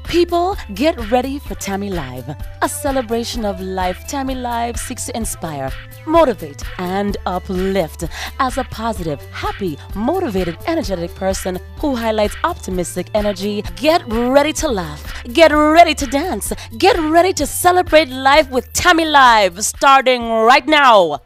People, get ready for Tamilive, a celebration of life. Tamilive seeks to inspire, motivate, and uplift. As a positive, happy, motivated, energetic person who highlights optimistic energy, get ready to laugh, get ready to dance, get ready to celebrate life with Tamilive, starting right now.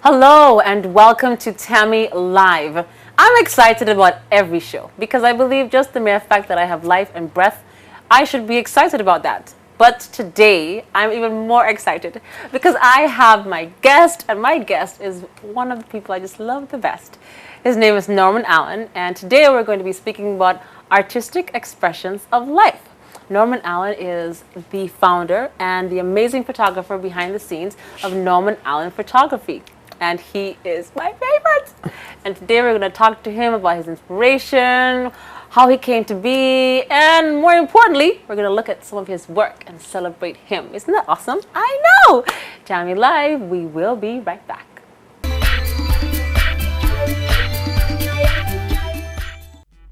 Hello and welcome to Tamilive. I'm excited about every show because I believe just the mere fact that I have life and breath, I should be excited about that. But today, I'm even more excited because I have my guest, and my guest is one of the people I just love the best. His name is Norman Allen, and today we're going to be speaking about artistic expressions of life. Norman Allen is the founder and the amazing photographer behind the scenes of Norman Allen Photography. And he is my favorite. And today we're going to talk to him about his inspiration, how he came to be, and more importantly, we're going to look at some of his work and celebrate him. Isn't that awesome? I know! Tamilive, we will be right back.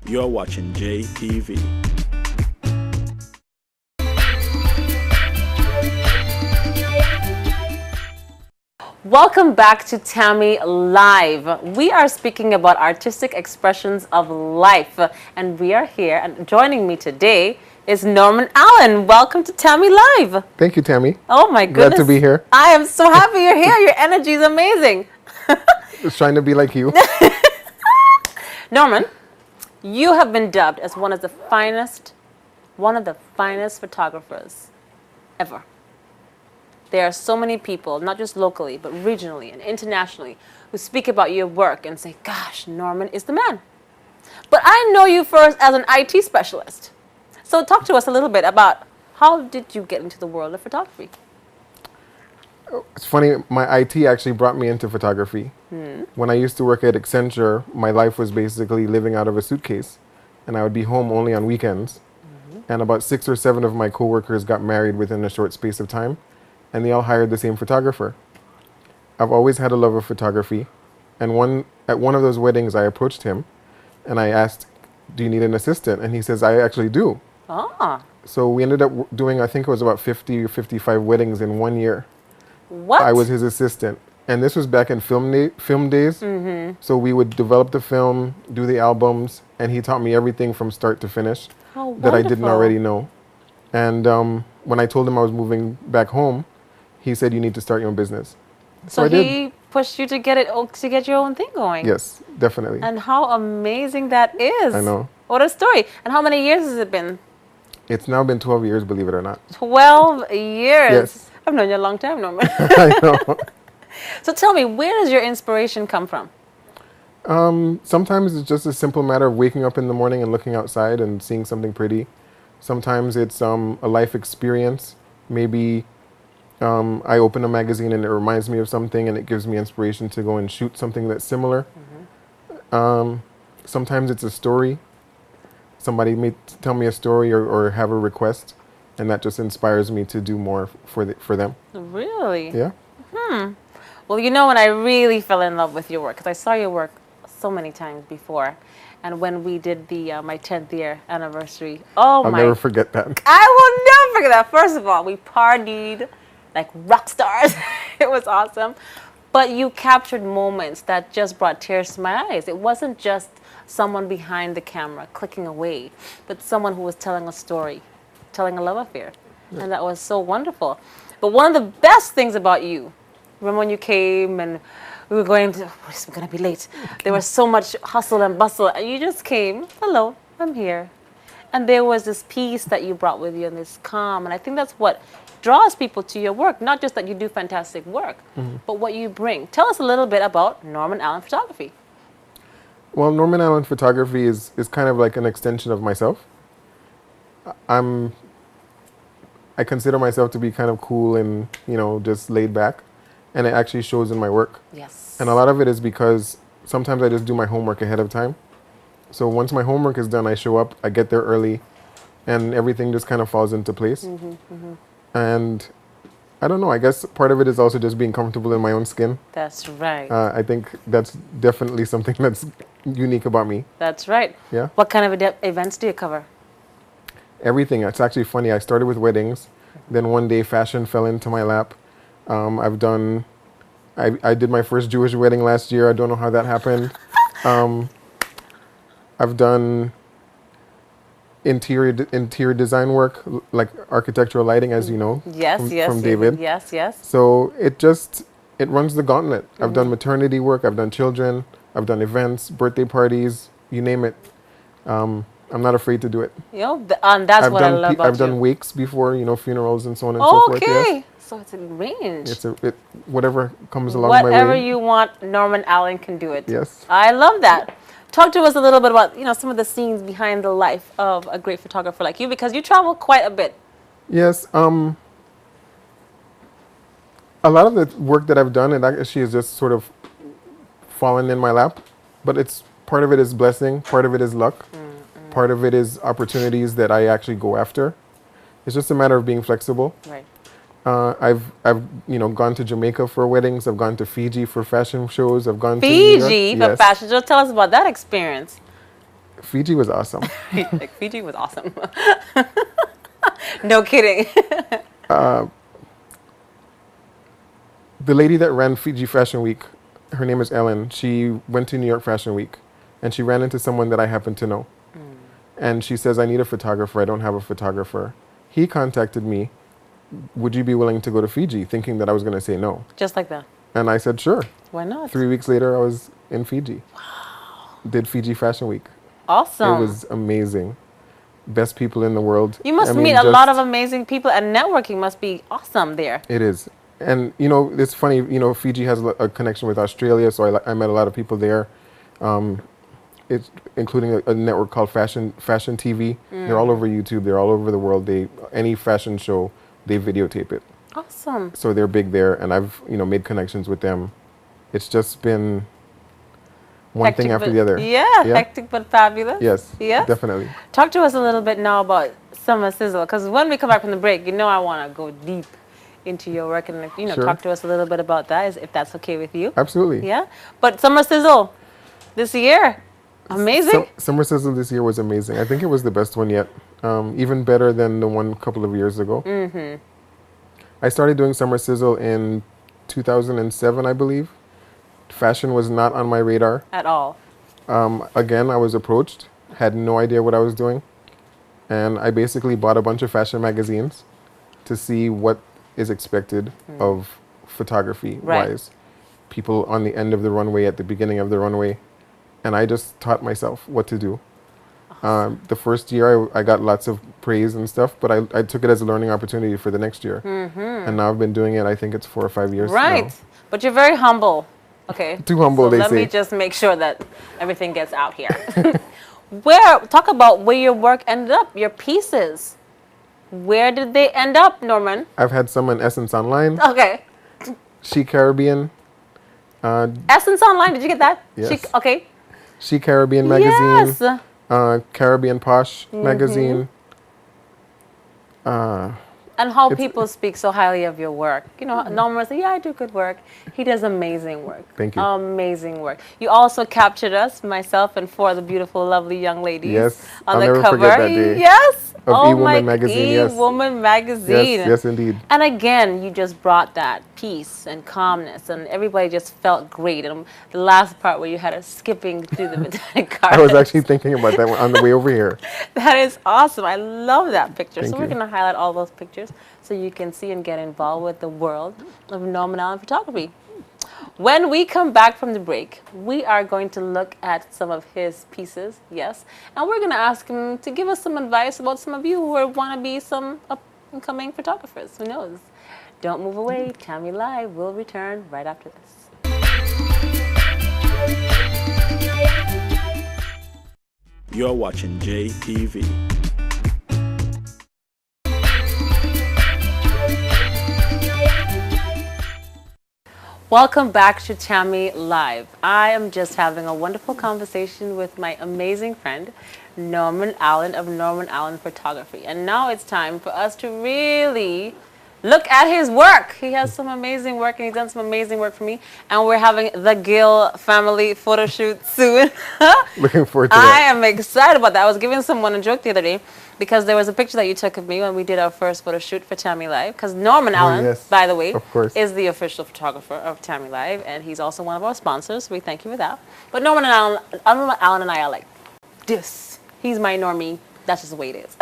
You're watching JTV. Welcome back to Tamilive. We are speaking about artistic expressions of life, and we are here, and joining me today is Norman Allen. Welcome to Tamilive. Thank you, Tammy. Oh my goodness. Glad to be here. I am so happy you're here. Your energy is amazing. Just trying to be like you. Norman, you have been dubbed as one of the finest photographers ever. There are so many people, not just locally, but regionally and internationally, who speak about your work and say, gosh, Norman is the man. But I know you first as an IT specialist. So talk to us a little bit about how did you get into the world of photography? It's funny, my IT actually brought me into photography. When I used to work at Accenture, my life was basically living out of a suitcase. And I would be home only on weekends. And about 6 or 7 of my coworkers got married within a short space of time. And they all hired the same photographer. I've always had a love of photography. And at one of those weddings, I approached him and I asked, do you need an assistant? And he says, I actually do. Ah. So we ended up doing, I think it was about 50 or 55 weddings in 1 year. What? I was his assistant. And this was back in film days. So we would develop the film, do the albums, and he taught me everything from start to finish that I didn't already know. And when I told him I was moving back home, he said, you need to start your own business. So I he did. pushed you to get your own thing going. Yes, definitely. And how amazing that is. I know. What a story. And how many years has it been? It's now been 12 years, believe it or not. 12 years. Yes. I've known you a long time, Norman. I know. So tell me, where does your inspiration come from? Sometimes it's just a simple matter of waking up in the morning and looking outside and seeing something pretty. Sometimes it's a life experience. Maybe I open a magazine and it reminds me of something and it gives me inspiration to go and shoot something that's similar. Sometimes it's a story. Somebody may tell me a story or have a request, and that just inspires me to do more for them. Really? Yeah. Well, you know when I really fell in love with your work, because I saw your work so many times before, and when we did the my 10th year anniversary, I'll never forget that. I will never forget that. First of all, we partied like rock stars. It was awesome. But you captured moments that just brought tears to my eyes. It wasn't just someone behind the camera clicking away, but someone who was telling a story, telling a love affair. Yeah. And that was so wonderful. But one of the best things about you, remember when you came and we were going to, we're going to be late. There was so much hustle and bustle, and you just came, hello, I'm here. And there was this peace that you brought with you and this calm. And I think that's what draws people to your work, not just that you do fantastic work, but what you bring. Tell us a little bit about Norman Allen Photography. Well, Norman Allen Photography is kind of like an extension of myself. I consider myself to be kind of cool and, just laid back. And it actually shows in my work. Yes. And a lot of it is because sometimes I just do my homework ahead of time. So once my homework is done, I show up, I get there early, and everything just kind of falls into place. And I don't know, I guess part of it is also just being comfortable in my own skin. That's right. I think that's definitely something that's unique about me. That's right. Yeah. What kind of events do you cover? everything. It's actually funny. I started with weddings, then one day fashion fell into my lap. I've done. I did my first Jewish wedding last year. I don't know how that happened. I've done interior design work, like architectural lighting, as you know. Yes, from David. Yes, yes. So it runs the gauntlet. I've done maternity work. I've done children. I've done events, birthday parties, you name it. I'm not afraid to do it. You know, that's what I love about you. I've done wakes before, funerals and so on and so forth. Okay, Yes. so it's a range. Whatever comes along my way. Whatever you want, Norman Allen can do it. Yes. I love that. Talk to us a little bit about, some of the scenes behind the life of a great photographer like you, because you travel quite a bit. Yes. A lot of the work that I've done, it actually is just sort of fallen in my lap, but part of it is blessing, part of it is luck, part of it is opportunities that I actually go after. It's just a matter of being flexible. Right. I've gone to Jamaica for weddings. I've gone to Fiji for fashion shows. I've gone Fiji to New York. for Yes. fashion shows. Tell us about that experience. Fiji was awesome. Like, Fiji was awesome. No kidding. The lady that ran Fiji Fashion Week, her name is Ellen. She went to New York Fashion Week, and she ran into someone that I happen to know. And she says, I need a photographer. I don't have a photographer. He contacted me. Would you be willing to go to Fiji? Thinking that I was going to say no. Just like that. And I said, sure. Why not? 3 weeks later, I was in Fiji. Wow. Did Fiji Fashion Week. Awesome. It was amazing. Best people in the world. You must meet a lot of amazing people, and networking must be awesome there. It is. And, it's funny, Fiji has a connection with Australia, so I met a lot of people there. It's including a network called Fashion TV. They're all over YouTube. They're all over the world. Any fashion show, they videotape it. Awesome. So they're big there, and I've made connections with them. It's just been one thing after the other. Yeah, hectic but fabulous. Yes, yeah, definitely. Talk to us a little bit now about Summer Sizzle, because when we come back from the break, I want to go deep into your work and Sure. talk to us a little bit about that, if that's okay with you. Absolutely. Yeah, but Summer Sizzle this year, amazing. Summer Sizzle this year was amazing. I think it was the best one yet. Even better than the one a couple of years ago. I started doing Summer Sizzle in 2007, I believe. Fashion was not on my radar. At all. Again, I was approached, had no idea what I was doing. And I basically bought a bunch of fashion magazines to see what is expected of photography-wise. People on the end of the runway, at the beginning of the runway. And I just taught myself what to do. Awesome. The first year, I got lots of praise and stuff, but I took it as a learning opportunity for the next year. And now I've been doing it, I think it's 4 or 5 years now. But you're very humble. Okay. Too humble, so they say. Let me just make sure that everything gets out here. Talk about where your work ended up, your pieces. Where did they end up, Norman? I've had some in Essence Online. Okay. Chic Caribbean. Essence Online, did you get that? Yes. Chic, okay. Chic Caribbean magazine. Yes. Caribbean Posh magazine. And how people speak so highly of your work. Norman says, yeah, I do good work. He does amazing work. Thank you. Amazing work. You also captured us, myself and 4 of the beautiful, lovely young ladies. Yes. On I'll the never cover. forget that day. Yes. Of E-Woman magazine, yes. E-Woman magazine. Yes, indeed. And again, you just brought that peace and calmness, and everybody just felt great. And the last part where you had us skipping through the Botanic Gardens. I was actually thinking about that on the way over here. That is awesome. I love that picture. Thank so we're you. going to highlight all those pictures so you can see and get involved with the world of Norman Allen photography. When we come back from the break, we are going to look at some of his pieces, yes, and we're going to ask him to give us some advice about some of you who want to be some up-and-coming photographers. Who knows? Don't move away. Tamilive will return right after this. You're watching JTV. Welcome back to Tamilive. I am just having a wonderful conversation with my amazing friend, Norman Allen of Norman Allen Photography. And now it's time for us to really Look at his work. He has some amazing work, and he's done some amazing work for me. And we're having the Gill family photo shoot soon. Looking forward to I that. am excited about that. I was giving someone a joke the other day because there was a picture that you took of me when we did our first photo shoot for Tamilive. Because Norman Allen, yes. by the way, Of course. is the official photographer of Tamilive, and he's also one of our sponsors. We thank you for that. But Norman Allen and I are like this. He's my normie. That's just the way it is.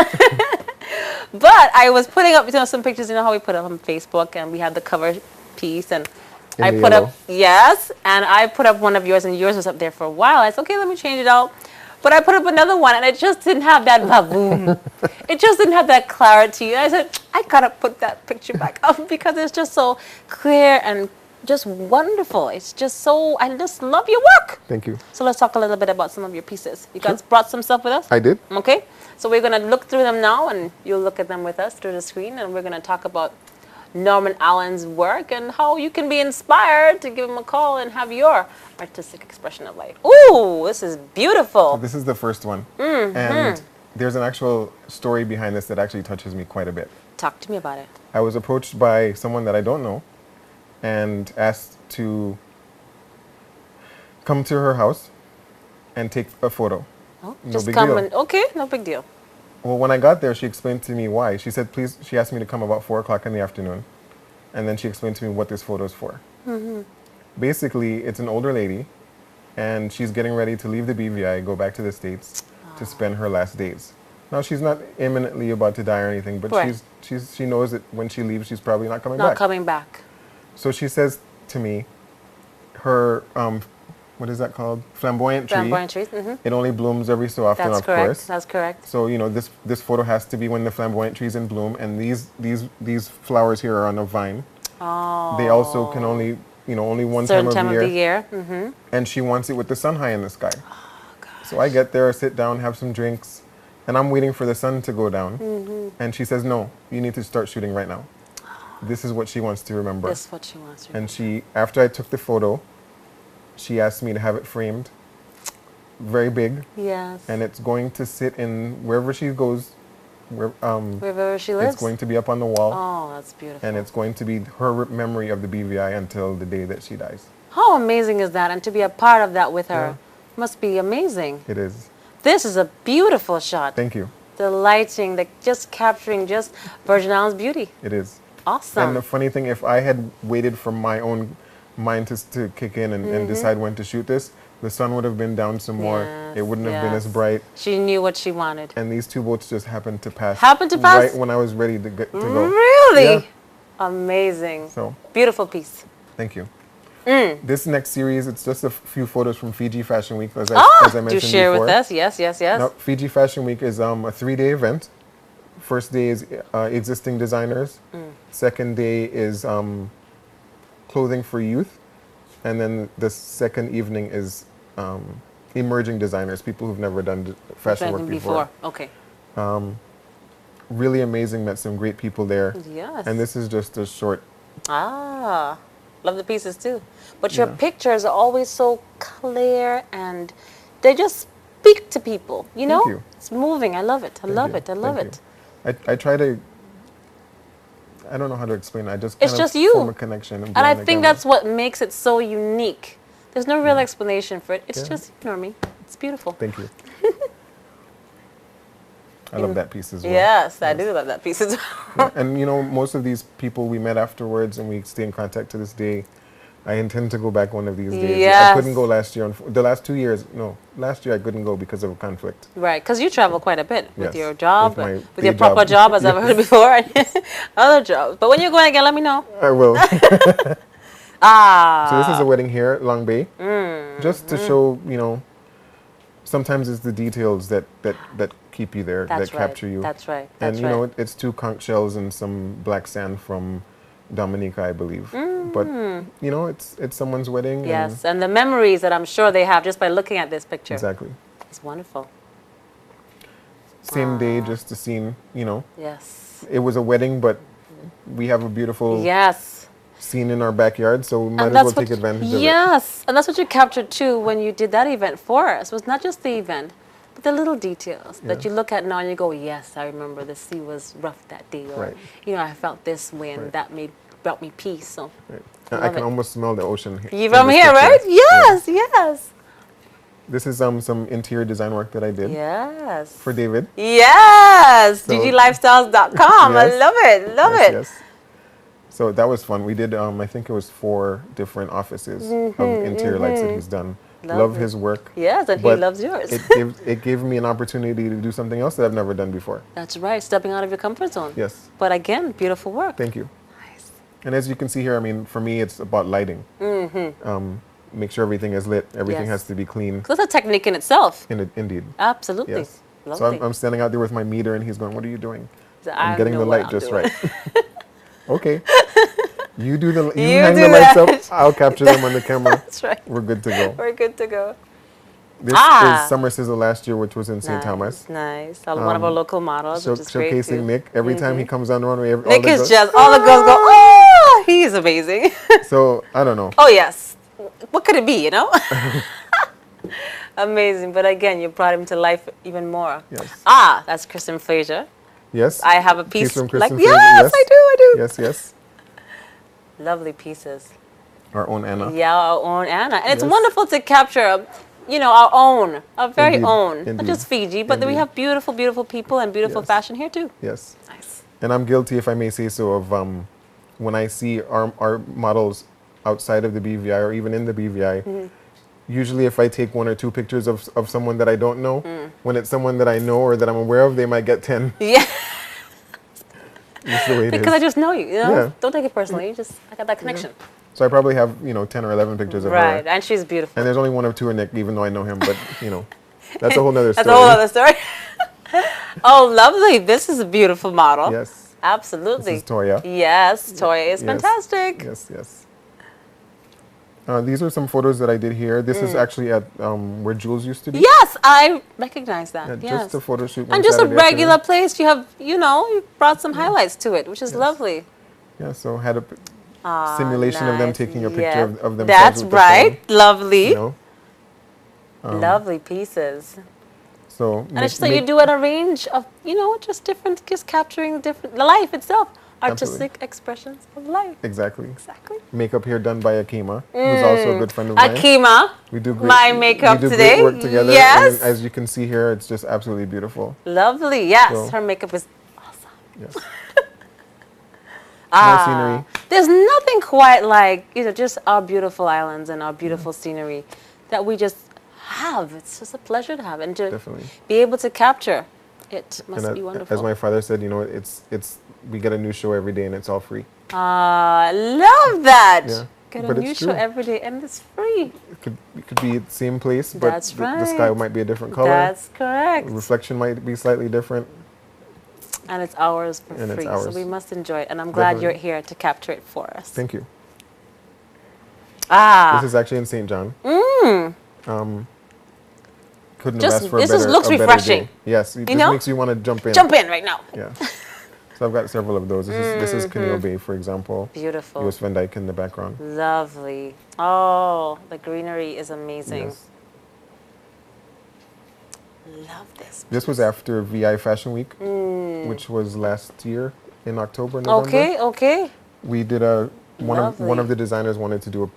But I was putting up some pictures. You know how we put up on Facebook, and we had the cover piece, and I the put yellow. up and I put up one of yours, and yours was up there for a while. I said, okay, let me change it out. But I put up another one, and it just didn't have that baboom. It just didn't have that clarity. And I said, I gotta put that picture back up because it's just so clear and just wonderful. It's just so, I just love your work. Thank you. So let's talk a little bit about some of your pieces. You guys brought some stuff with us? I did. Okay. So we're going to look through them now, and you'll look at them with us through the screen, and we're going to talk about Norman Allen's work and how you can be inspired to give him a call and have your artistic expression of life. Ooh, this is beautiful. This is the first one. And there's an actual story behind this that actually touches me quite a bit. Talk to me about it. I was approached by someone that I don't know and asked to come to her house and take a photo. Oh, No just big come deal. and, okay, no big deal. Well, when I got there, she explained to me why. She said, please, she asked me to come about 4 o'clock in the afternoon. And then she explained to me what this photo is for. Basically, it's an older lady, and she's getting ready to leave the BVI, go back to the States to spend her last days. Now, she's not imminently about to die or anything, but Right. she knows that when she leaves, she's probably not coming Not back. coming back. So she says to me, her, what is that called? Flamboyant tree. Flamboyant trees. It only blooms every so often, That's of correct. course. That's correct. So, you know, this photo has to be when the flamboyant tree's in bloom, and these flowers here are on a vine. Oh. They also can only, only one Certain time of the the year. year. Mm-hmm. And she wants it with the sun high in the sky. So I get there, sit down, have some drinks, and I'm waiting for the sun to go down. And she says, no, you need to start shooting right now. This is what she wants to remember. This is what she wants. And after I took the photo, she asked me to have it framed, very big, Yes. and it's going to sit in wherever she goes. Wherever she lives. It's going to be up on the wall, Oh, that's beautiful. and it's going to be her memory of the BVI until the day that she dies. How amazing is that? And to be a part of that with her Yeah. must be amazing. It is. This is a beautiful shot. Thank you. The lighting, just capturing just Virgin Islands beauty. It is. Awesome. And the funny thing, if I had waited for my own mind to kick in and decide when to shoot this, the sun would have been down some more. Yes, It wouldn't have been as yes. bright. She knew what she wanted. And these two boats just happened to pass. Happened to pass? Right when I was ready to go. Really? Yeah. Amazing. So, Beautiful piece. thank you. This next series, it's just a few photos from Fiji Fashion Week, as I mentioned do share before. with us. Yes, yes, yes. Now, Fiji Fashion Week is a 3-day event. First day is existing designers. Second day is clothing for youth. And then the second evening is emerging designers, people who've never done fashion work before. Okay. Really amazing, met some great people there. Yes. And this is just a short, Ah, love the pieces too. But your Yeah. pictures are always so clear and they just speak to people, you know? you. It's moving. I love it. I love you. it. I love Thank it. you. I try to, I don't know how to explain it. I just It's kind of just you. form a connection. And I think that's what makes it so unique. There's no real explanation for it. It's Yeah. just you, Normie. It's beautiful. Thank you. I love that piece as well. Yes, I do love that piece as well. Yeah, and most of these people we met afterwards and we stay in contact to this day. I intend to go back one of these days. Yes. I couldn't go last year. The last 2 years, no. Last year I couldn't go because of a conflict. Right, because you travel quite a bit with Yes, your job, with my with your day proper job. job, as I've heard before, and other jobs. But when you're going again, let me know. I will. Ah. So this is a wedding here at Long Bay. Just to show, sometimes it's the details that keep you there, That's that right. capture you. That's right. And That's right. it's 2 conch shells and some black sand from Dominica, I believe. But it's someone's wedding. Yes, and the memories that I'm sure they have just by looking at this picture. Exactly. It's wonderful. Same day, just a scene. Yes. It was a wedding, but we have a beautiful Yes. scene in our backyard, so we might And as well that's take advantage of it. Yes, and that's what you captured too when you did that event for us. It was not just the event, The little details that Yeah. you look at now and you go, yes, I remember the sea was rough that day, or Right. I felt this way and Right. that brought me peace. So Right. I I love can it. almost smell the ocean here. you in from this here, picture. right? Yeah. Yes, yes, This is some interior design work that I did yes. for David. Yes, So- ggLifestyles.com. I Yes. love it, love Yes, it. yes. So that was fun. We did, I think it was 4 different offices of interior lights that he's done. Love Lovely. his work. Yes, and he but loves yours. it gave me an opportunity to do something else that I've never done before. That's right, stepping out of your comfort zone. Yes. But again, beautiful work. Thank you. Nice. And as you can see here, I mean, for me, it's about lighting. Make sure everything is lit. Everything Yes. has to be clean. So that's a technique in itself. Indeed. Absolutely. Yes. So Lovely. I'm standing out there with my meter, and he's going, "What are you doing?" So I'm I getting know the what light I'm just doing. right. Okay. You You hang do the lights that. up. I'll capture them on the camera. That's right. We're good to go. We're good to go. This Ah. is Summer Sizzle last year, which was in St. Thomas. Nice. One of our local models, which is great Showcasing too. Nick. Every time he comes on the runway, all Nick the is girls- just, all the girls go, oh, he's amazing. So, I don't know. Oh, yes. What could it be, you know? Amazing. But again, you brought him to life even more. Yes. Ah, that's Kristen Fraser. Yes. I have a piece from like, Kristen yes, Fraser. I do. Yes, yes. Lovely pieces. Our own Anna. Yeah, our own Anna. And it's Yes. wonderful to capture, our own, our very Indeed, own. Not indeed, just Fiji, but then we indeed. have beautiful, beautiful people and beautiful Yes. fashion here too. Yes. Nice. And I'm guilty, if I may say so, of when I see our models outside of the BVI or even in the BVI, usually if I take 1 or 2 pictures of someone that I don't know, when it's someone that I know or that I'm aware of, they might get 10. Yeah, That's the way it because I is. just know you, Yeah. Don't take it personally. I got that connection. So I probably have, 10 or 11 pictures of Right, her. and she's beautiful. And there's only 1 or 2 of Nick, even though I know him, but, that's a whole nother story. That's a whole other story. Oh, lovely. This is a beautiful model. Yes. Absolutely. This is Toya. Yes, Toya is Yes. fantastic. Yes, yes. These are some photos that I did here. This is actually at where Jules used to be. Yes, I recognize that. Yeah, yes. just a photo shoot. And one just a Saturday regular afternoon. place. You have, you brought some highlights to it, which is lovely. Yeah, so had a Ah, simulation of them nice. taking a picture Yeah. of themselves. That's with the right. phone, Lovely. you know? Lovely pieces. So And it's just that you do it a range of, just capturing the life itself. Artistic expressions of life. Exactly. Exactly. Makeup here done by Akima, who's also a good friend of mine. Akima, We do great, my makeup we do today. Great work together. Yes. And as you can see here, it's just absolutely beautiful. Lovely. Yes, So- her makeup is awesome. Yes. Ah, scenery. There's nothing quite like, just our beautiful islands and our beautiful scenery that we just have. It's just a pleasure to have and to Definitely. be able to capture. It must And be as wonderful. my father said, it's we get a new show every day and it's all free. Love that. Yeah, Get a but new it's show true. every day and it's free. It could be the same place, but That's the sky right. might be a different color. That's correct. Reflection might be slightly different. And it's ours for And it's free. So ours. we must enjoy it. And I'm glad Definitely. you're here to capture it for us. Thank you. Ah, This is actually in St. John. Couldn't Just- have asked for this a just better, looks a better refreshing. day. Yes, it just know? makes you want to jump in. jump in right now. Yeah. So I've got several of those. This is Canal Bay, for example. Beautiful. Jost Van Dyke in the background. Lovely. Oh, the greenery is amazing. Yes. Love this. This was after VI Fashion Week, which was last year in October, November. Okay. We did one Lovely. of the designers wanted to do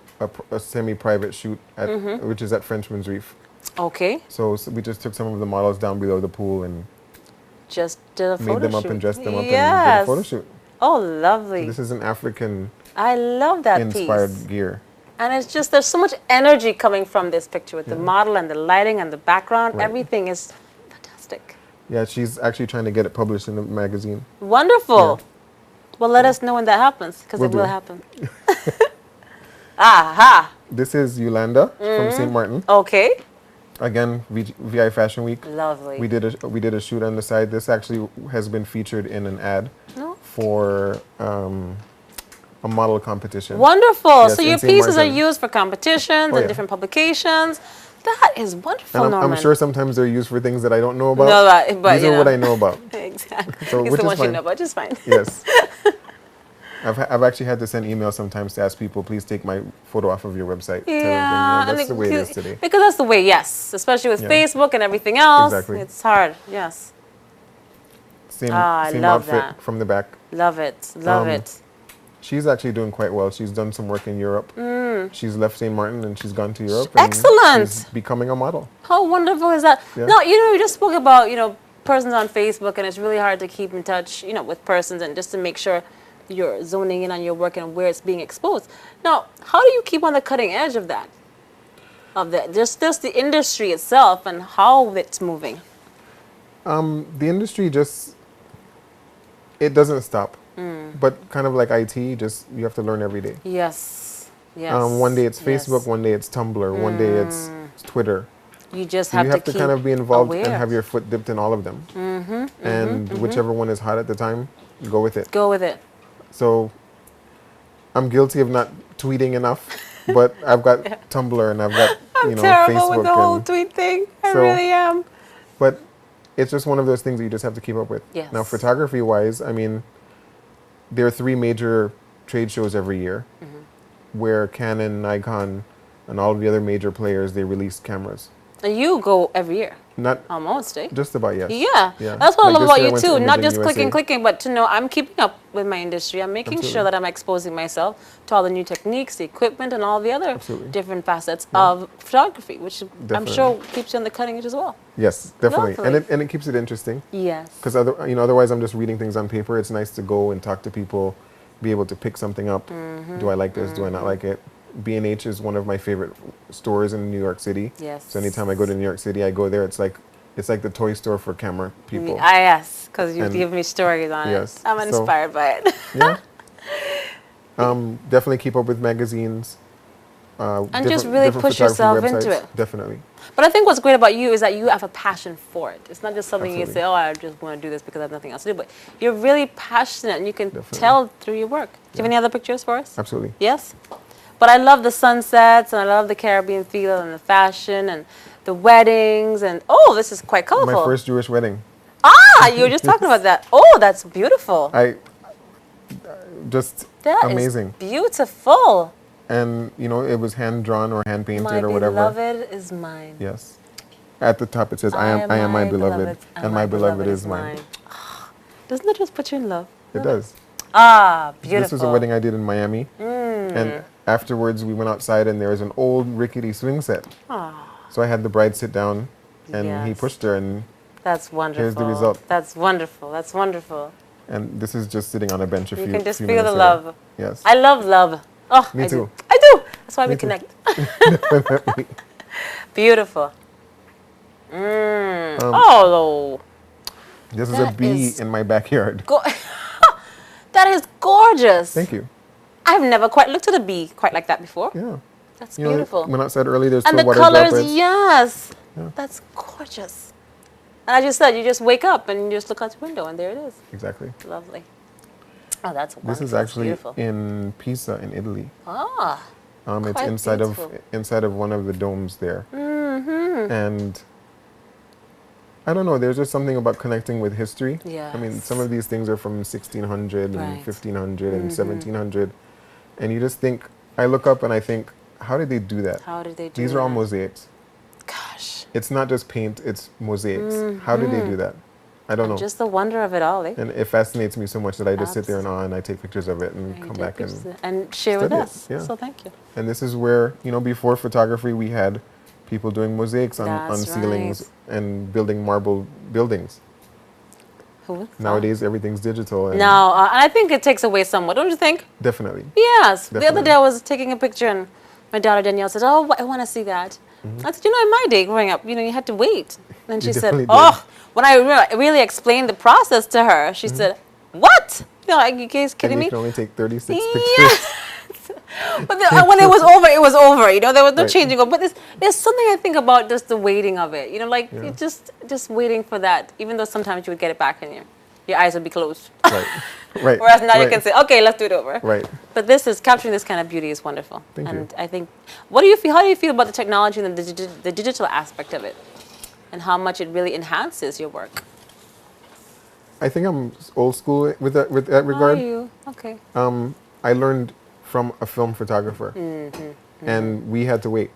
a semi-private shoot at which is at Frenchman's Reef. Okay. So we just took some of the models down below the pool and Just did a photo made them up shoot. and dressed them up and did Yes. a photo shoot. Oh, lovely. This is an African I love that inspired piece. gear. And it's just, there's so much energy coming from this picture with the model and the lighting and the background. Right. Everything is fantastic. Yeah, she's actually trying to get it published in the magazine. Wonderful. Yeah. Well, let us know when that happens, because Will it will do. happen. Aha. This is Yolanda from St. Martin. Okay. Again, VI Fashion Week. Lovely. We did a shoot on the side. This actually has been featured in an ad No? for a model competition. Wonderful. Yes, So in your St. pieces are Martin. used for competitions Oh, and yeah. different publications. That is wonderful, And I'm Norman. sure sometimes they're used for things that I don't know about. No, but These you are what know. I know about. Exactly. So, It's which the is ones you fine. know about, just fine. Yes. I've actually had to send emails sometimes to ask people, please take my photo off of your website. Yeah, That's the way it is today. Because that's the way, yes. Especially with Yeah. Facebook and everything else. Exactly. It's hard, yes. Same, I same love outfit that. from the back. Love it, love Um, it. She's actually doing quite well. She's done some work in Europe. She's left St. Martin and she's gone to Europe. And Excellent. she's becoming a model. How wonderful is that? Yeah. No, you just spoke about, persons on Facebook, and it's really hard to keep in touch, with persons and just to make sure you're zoning in on your work and where it's being exposed. Now, how do you keep on the cutting edge of that? Just the industry itself and how it's moving? The industry it doesn't stop. But kind of like IT, you have to learn every day. Yes. Yes. One day it's yes. Facebook, one day it's Tumblr, one day it's Twitter. You just So have you have to keep kind of be involved aware. and have your foot dipped in all of them. And whichever one is hot at the time, go with it. Go with it. So I'm guilty of not tweeting enough, but I've got Tumblr and I've got I'm terrible Facebook with the whole and tweet thing. I so- really am. but it's just one of those things that you just have to keep up with. Yes. Now, photography wise, I mean, there are 3 major trade shows every year where Canon, Nikon, and all of the other major players, they release cameras. And you go every year, Not almost, eh? just about, yes. Yeah. That's what I Like love this about year I you went to too. Not Imaging just USA. clicking, but to know I'm keeping up with my industry. I'm making sure Absolutely. that I'm exposing myself to all the new techniques, the equipment, and all the other Absolutely. different facets of photography, which I'm Definitely. sure keeps you on the cutting edge as well. Yes, definitely. Lovely. And it keeps it interesting. Yes. Because otherwise I'm just reading things on paper. It's nice to go and talk to people, be able to pick something up. Do I like this? Do I not like it? B&H is one of my favorite stores in New York City. Yes. So anytime I go to New York City, I go there. It's like the toy store for camera people. Yes, because you And- give me stories on Yes, it. I'm so- inspired by it. Yeah. Definitely keep up with magazines. And just really push photography yourself into websites. it. Definitely. But I think what's great about you is that you have a passion for it. It's not just something you Absolutely. say, I just want to do this because I have nothing else to do. But you're really passionate and you can Definitely. tell through your work. Do you have any other pictures for us? Absolutely. Yes? But I love the sunsets and I love the Caribbean feel and the fashion and the weddings and, this is quite colorful. My first Jewish wedding. You were just talking about that. Oh, that's beautiful. Just That is amazing. beautiful. And, it was hand drawn or hand painted My or whatever. beloved is mine. Yes. At the top it says, I am my beloved, and my beloved is mine. Doesn't that just put you in love? It does. Beautiful. This was a wedding I did in Miami. And afterwards we went outside and there was an old rickety swing set. So I had the bride sit down and he Yes. pushed her and That's wonderful. Here's the result. That's wonderful. That's wonderful. this is just sitting on a bench You can just few feel the minutes later. love. Yes. I love love. Oh, Me I too. Do. I do. That's why we Me too. connect. Beautiful. Oh, This is a That bee is- in my backyard. that is gorgeous. Thank you. I've never quite looked at a bee quite like that before. Yeah. That's You know, beautiful. went outside early, there's And two the water colors, droplets. yes. Yeah. That's gorgeous. And as you said, you just wake up and you just look out the window and there it is. Exactly. Lovely. Oh, that's wonderful. This is That's actually beautiful. in Pisa in Italy. It's quite inside of one of the domes there. And I don't know, there's just something about connecting with history. I mean, Yes. some of these things are from 1600 and Right. 1500 and 1700. And you just think, I look up and I think, how did they do that? How did they do These are all that? mosaics. Gosh. It's not just paint, it's mosaics. How did they do that? I don't know. Just the wonder of it all, eh? And it fascinates me so much that I just sit there in awe and I take pictures of it and You come take back pictures and and share with study it, us. yeah. So thank you. And this is where, before photography, we had people doing mosaics on That's ceilings right. and building marble buildings. Who would have Nowadays, everything's digital. And No, and I think it takes away somewhat, don't you think? Definitely. Yes. The other Definitely. day I was taking a picture and my daughter Danielle said, "Oh, I want to see that." I said, "In my day growing up, you had to wait." And she You said, definitely did. "Oh," when I really explained the process to her, she said, "What? Like, you guys And kidding you me?" can only take 36 Yes. pictures. But when it was over, it was over. There was no Right. changing up. But there's something I think about just the waiting of it. Yeah. You just waiting for that. Even though sometimes you would get it back and your eyes would be closed. Right. Right. Whereas now you Right. can say, okay, let's do it over. Right. But capturing this kind of beauty is wonderful. Thank you. And I think, how do you feel about the technology and the digital aspect of it? And how much it really enhances your work? I think I'm old school with that Are regard. you? Okay. I learned from a film photographer, and we had to wait.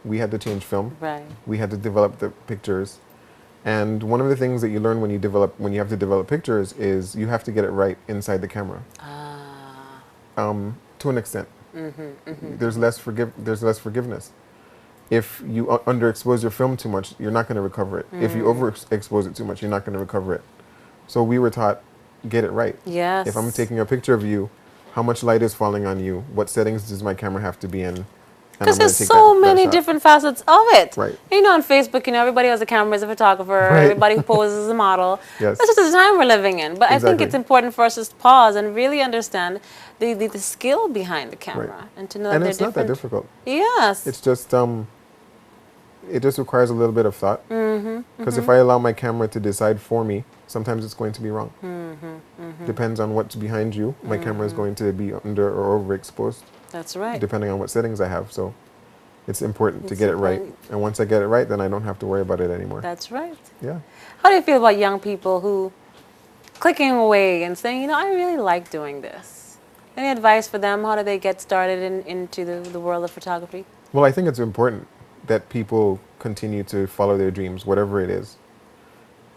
We had to change film. Right. We had to develop the pictures. And one of the things that you learn when you have to develop pictures is you have to get it right inside the camera. To an extent. There's less forgiveness. If you underexpose your film too much, you're not going to recover it. If you overexpose it too much, you're not going to recover it. So we were taught, get it right. Yes. If I'm taking a picture of you, how much light is falling on you? What settings does my camera have to be in? Because there's so many different facets of it. Right. You know, on Facebook, everybody has a camera, is a photographer. Right. Everybody who poses as a model. Yes. That's just the time we're living in. But I think Exactly. it's important for us to pause and really understand the skill behind the camera. Right. And to know And that it's they're not that different. difficult. Yes. It's just, it just requires a little bit of thought. Because if I allow my camera to decide for me, sometimes it's going to be wrong. Depends on what's behind you. My camera is going to be under or overexposed, That's right. depending on what settings I have. So it's important to It's get it right. important. And once I get it right, then I don't have to worry about it anymore. That's right. Yeah. How do you feel about young people who clicking away and saying, I really like doing this? Any advice for them? How do they get started into the world of photography? Well, I think it's important that people continue to follow their dreams, whatever it is.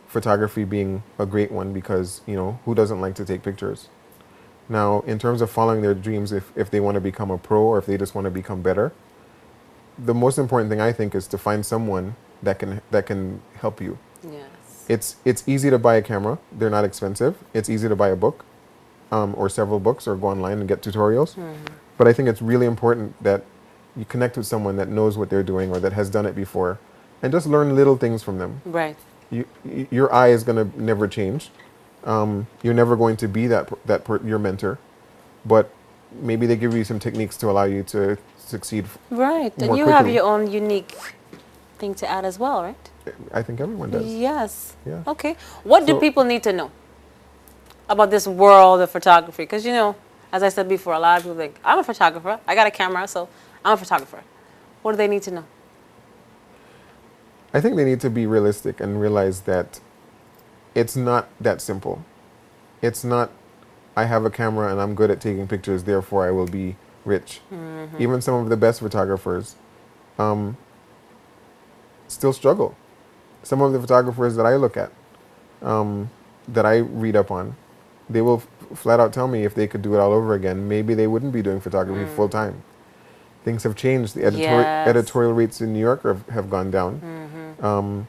Photography being a great one because, who doesn't like to take pictures? Now, in terms of following their dreams, if they want to become a pro or if they just want to become better, the most important thing I think is to find someone that can help you. Yes. It's easy to buy a camera. They're not expensive. It's easy to buy a book or several books or go online and get tutorials. But I think it's really important that you connect with someone that knows what they're doing or that has done it before and just learn little things from them. Right. Your eye is going to never change. You're never going to be your mentor, but maybe they give you some techniques to allow you to succeed. Right. And more you have quickly. your own unique thing to add as well, right? I think everyone does. Yes. Yeah. Okay. What do So- people need to know about this world of photography? Because, as I said before, a lot of people think, I'm a photographer. I got a camera, so I'm a photographer. What do they need to know? I think they need to be realistic and realize that it's not that simple. It's not, I have a camera and I'm good at taking pictures, therefore I will be rich. Even some of the best photographers still struggle. Some of the photographers that I look at, that I read up on, they will flat out tell me if they could do it all over again, maybe they wouldn't be doing photography full time. Things have changed. The Yes. editorial rates in New York have gone down.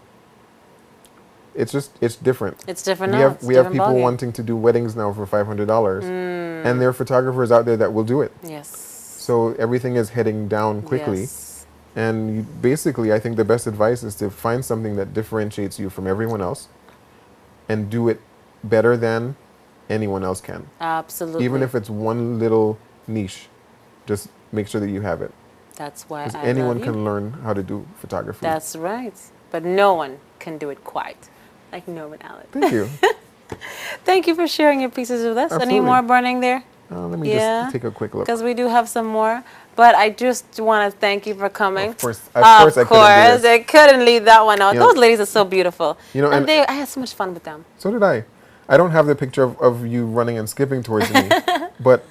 It's different. It's different We now. have It's a we have different people ballgame. wanting to do weddings now for $500, and there are photographers out there that will do it. Yes. So everything is heading down quickly. Yes. And basically, I think the best advice is to find something that differentiates you from everyone else and do it better than anyone else can. Absolutely. Even if it's one little niche, just make sure that you have it. That's why Because I anyone love you. can learn how to do photography. That's right. But no one can do it quite like Norman Allen. Thank you. Thank you for sharing your pieces with us. Any Absolutely. more burning there? Let me Yeah. just take a quick look. Because we do have some more. But I just want to thank you for coming. Of course I couldn't do this. I couldn't leave that one out. You know- Those ladies are so beautiful. and I had so much fun with them. so did I. I don't have the picture of you running and skipping towards me, but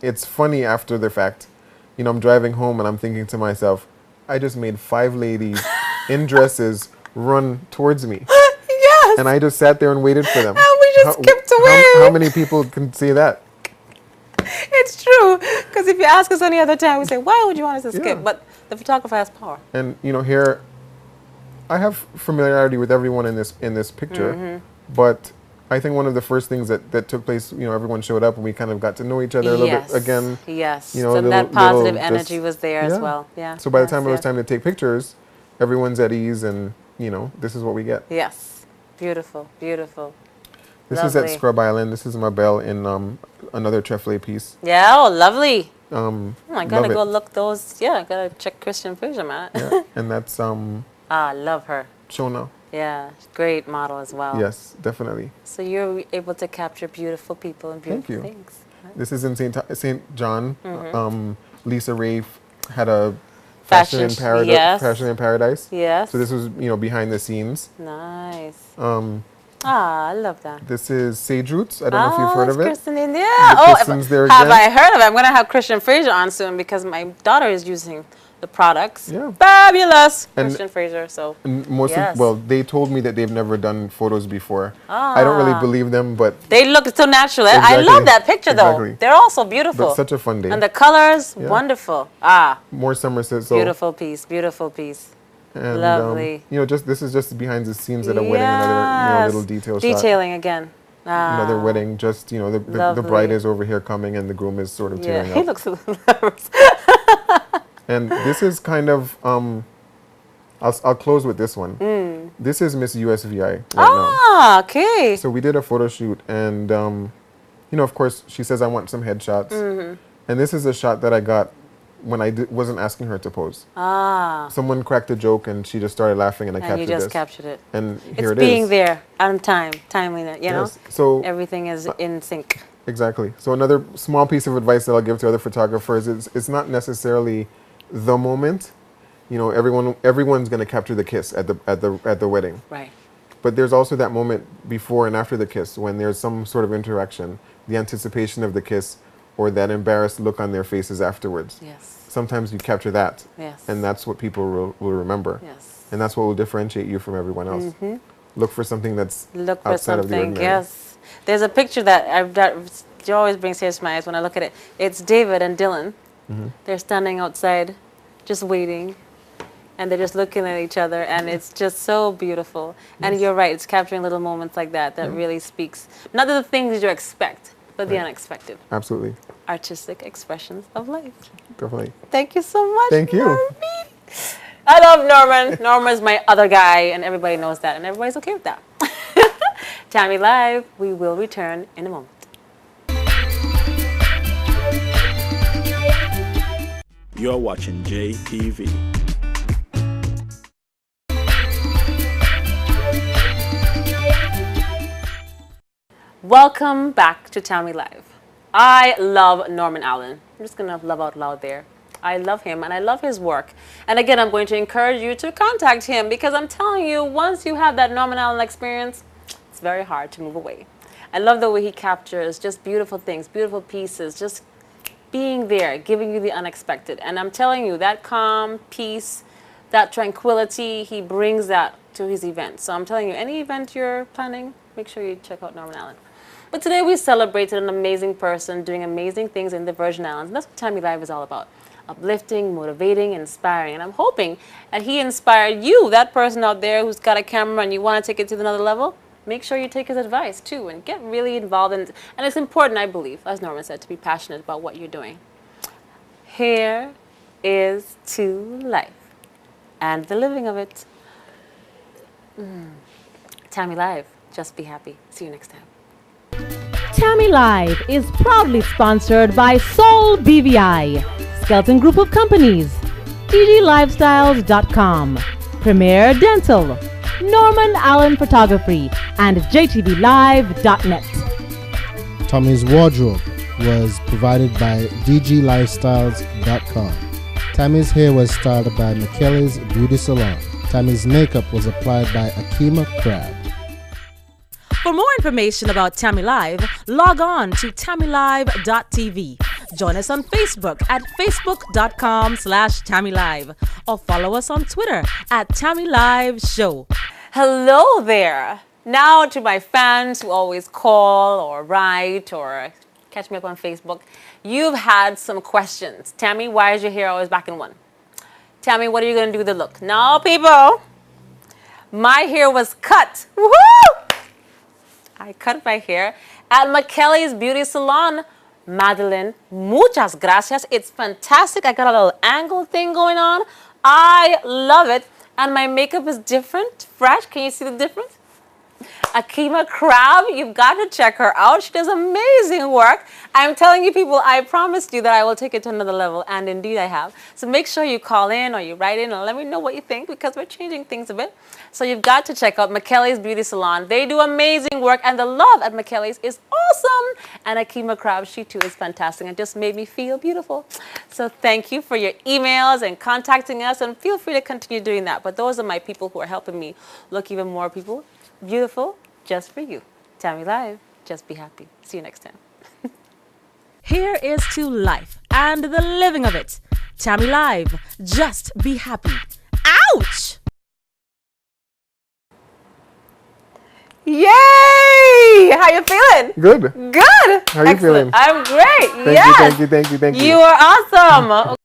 it's funny after the fact. I'm driving home and I'm thinking to myself, I just made 5 ladies in dresses run towards me, Yes. and I just sat there and waited for them. And we just skipped away. How many people can say that? It's true. Because if you ask us any other time, we say, why would you want us to skip? Yeah. But the photographer has power. And here, I have familiarity with everyone in this picture, Mm-hmm. but I think one of the first things that took place, everyone showed up and we kind of got to know each other a little bit again. Yes. You know, so a that little- positive little energy just- was there as yeah. well. Yeah. So by the Yes, time it was yes. time to take pictures, everyone's at ease, and this is what we get. Yes. Beautiful. Beautiful. This is at Lovely. Scrub Island. This is Mabel in another Trefle piece. Yeah. Oh, lovely. I gotta love go it. look those. Yeah, I gotta check Christian Fisher, man. Yeah, and that's I love her. Shona. Yeah, great model as well. Yes, definitely. So you're able to capture beautiful people and Thank beautiful you. things. This is in St. John. Mm-hmm. Lisa Ray had a Fashion in Yes. Fashion in Paradise. Yes. So this was, behind the scenes. Nice. I love that. This is Sage Roots. I don't know if you've heard of it. Kristen India. Kristen's there have again. I heard of it? I'm going to have Christian Fraser on soon because my daughter is using the products. Yeah. Fabulous. And- Christian Fraser. So And Yes. they told me that they've never done photos before. I don't really believe them, but they look so natural. I Exactly. love that picture Exactly. though. They're all so beautiful. but such a fun day. And the colors, Yeah. wonderful. More Somerset. So Beautiful piece. Beautiful piece. and, Lovely. this is just behind the scenes at a wedding. Another Yes. little detail shot. Detailing again. Another wedding. Just the Lovely. bride is over here coming, and the groom is sort of Yeah, tearing he up. looks a little nervous. And this is kind of I'll close with this one. This is Miss USVI right now. Okay. So we did a photo shoot, and of course, she says I want some headshots, and this is a shot that I got when I wasn't asking her to pose. Someone cracked a joke, and she just started laughing, and I And captured you just this. captured it. And here It's it is. being there on time, timeliness, Yes. So Everything is in sync. exactly. So another small piece of advice that I'll give to other photographers is it's not necessarily the moment. Everyone's going to capture the kiss at the wedding. Right. But there's also that moment before and after the kiss when there's some sort of interaction, the anticipation of the kiss, or that embarrassed look on their faces afterwards. Yes. Sometimes you capture that, Yes. and that's what people will remember. Yes. And that's what will differentiate you from everyone else. Look for something that's Look for outside of the something. ordinary. Yes. There's a picture that always brings tears to my eyes when I look at it. It's David and Dylan. They're standing outside, just waiting. And they're just looking at each other, and it's just so beautiful. And you're right, it's capturing little moments like that really speaks, not the things you expect, but the unexpected. Absolutely. Artistic expressions of life. Definitely. Thank you so much. Thank you. Norby. I love Norman. Norman's my other guy, and everybody knows that, and everybody's okay with that. Tammy Live, we will return in a moment. You're watching JTV. Welcome back to Tammy Live. I love Norman Allen. I'm just going to love out loud there. I love him and I love his work. And again, I'm going to encourage you to contact him because I'm telling you, once you have that Norman Allen experience, it's very hard to move away. I love the way he captures just beautiful things, beautiful pieces, just being there, giving you the unexpected. And I'm telling you, that calm, peace, that tranquility, he brings that to his events. So I'm telling you, any event you're planning, make sure you check out Norman Allen. But today we celebrated an amazing person doing amazing things in the Virgin Islands. And that's what Tammy Live is all about. Uplifting, motivating, inspiring. And I'm hoping that he inspired you, that person out there who's got a camera and you want to take it to another level. Make sure you take his advice too and get really involved in it. And it's important, I believe, as Norman said, to be passionate about what you're doing. Here is to life and the living of it. Tammy Live, just be happy. See you next time. Tammy Live is proudly sponsored by Sol BVI, Skeleton Group of Companies, DGLifestyles.com, Premier Dental, Norman Allen Photography, and JTVLive.net. Tommy's wardrobe was provided by DGLifestyles.com. Tammy's hair was styled by McKelly's Beauty Salon. Tammy's makeup was applied by Akima Crab. For more information about Tammy Live, log on to TammyLive.tv. Join us on Facebook at facebook.com/TammyLive or follow us on Twitter at Tammy Live Show. Hello there. Now to my fans who always call or write or catch me up on Facebook. You've had some questions. Tammy, why is your hair always back in one? Tammy, what are you going to do with the look? Now, people, my hair was cut. Woohoo! I cut my hair at McKelly's Beauty Salon. Madeline, muchas gracias. It's fantastic. I got a little angle thing going on. I love it. And my makeup is different, fresh. Can you see the difference? Akima Crab. You've got to check her out. She does amazing work. I'm telling you, people, I promised you that I will take it to another level, and indeed I have. So make sure you call in or you write in and let me know what you think, because we're changing things a bit. So you've got to check out McKelly's Beauty Salon. They do amazing work, and the love at McKelly's is awesome. And Akima Crab, she too is fantastic and just made me feel beautiful. So thank you for your emails and contacting us, and feel free to continue doing that. But those are my people who are helping me look even more beautiful just for you. Tammy Live, just be happy. See you next time. Here is to life and the living of it. Tammy Live, just be happy. Ouch! Yay! How you feeling? Good. Good. How you feeling? I'm great. Thank you. You are awesome.